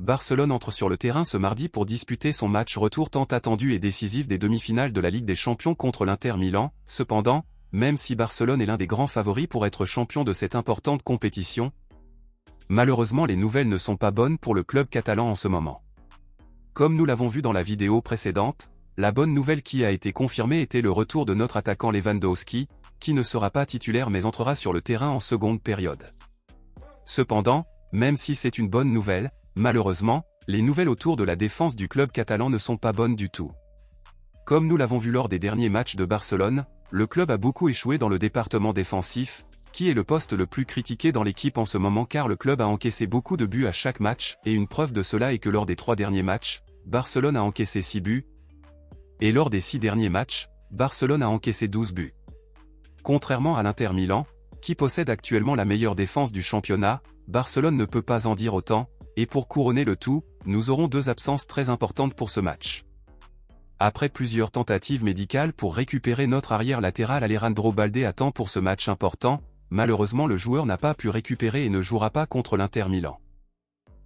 Barcelone entre sur le terrain ce mardi pour disputer son match retour tant attendu et décisif des demi-finales de la Ligue des Champions contre l'Inter Milan. Cependant, même si Barcelone est l'un des grands favoris pour être champion de cette importante compétition, malheureusement les nouvelles ne sont pas bonnes pour le club catalan en ce moment. Comme nous l'avons vu dans la vidéo précédente, la bonne nouvelle qui a été confirmée était le retour de notre attaquant Lewandowski, qui ne sera pas titulaire mais entrera sur le terrain en seconde période. Cependant, même si c'est une bonne nouvelle, malheureusement, les nouvelles autour de la défense du club catalan ne sont pas bonnes du tout. Comme nous l'avons vu lors des derniers matchs de Barcelone, le club a beaucoup échoué dans le département défensif, qui est le poste le plus critiqué dans l'équipe en ce moment car le club a encaissé beaucoup de buts à chaque match et une preuve de cela est que lors des 3 derniers matchs, Barcelone a encaissé 6 buts, et lors des 6 derniers matchs, Barcelone a encaissé 12 buts. Contrairement à l'Inter Milan, qui possède actuellement la meilleure défense du championnat, Barcelone ne peut pas en dire autant, et pour couronner le tout, nous aurons 2 absences très importantes pour ce match. Après plusieurs tentatives médicales pour récupérer notre arrière latéral Alejandro Balde à temps pour ce match important, malheureusement le joueur n'a pas pu récupérer et ne jouera pas contre l'Inter Milan.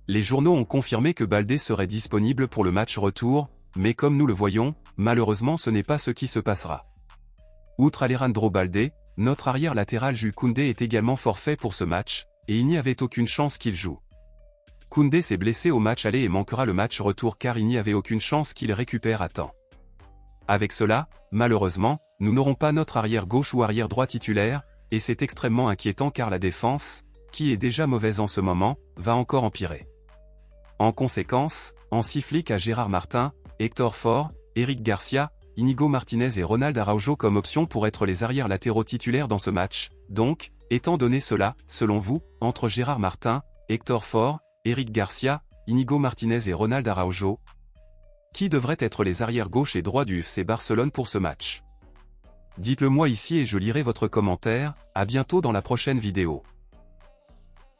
Les journaux ont confirmé que Balde serait disponible pour le match retour, mais comme nous le voyons, malheureusement ce n'est pas ce qui se passera. Outre Alejandro Balde, notre arrière latéral Jules Koundé est également forfait pour ce match, et il n'y avait aucune chance qu'il joue. Koundé s'est blessé au match aller et manquera le match retour car il n'y avait aucune chance qu'il récupère à temps. Avec cela, malheureusement, nous n'aurons pas notre arrière gauche ou arrière droit titulaire, et c'est extrêmement inquiétant car la défense, qui est déjà mauvaise en ce moment, va encore empirer. En conséquence, Hansi Flick a Gérard Martin, Héctor Ford, Eric Garcia, Inigo Martinez et Ronald Araujo comme option pour être les arrières latéraux titulaires dans ce match. Donc, étant donné cela, selon vous, entre Gérard Martin, Héctor Ford, Eric Garcia, Inigo Martinez et Ronald Araujo, qui devraient être les arrières gauche et droit du FC Barcelone pour ce match? Dites-le moi ici et je lirai votre commentaire. À bientôt dans la prochaine vidéo.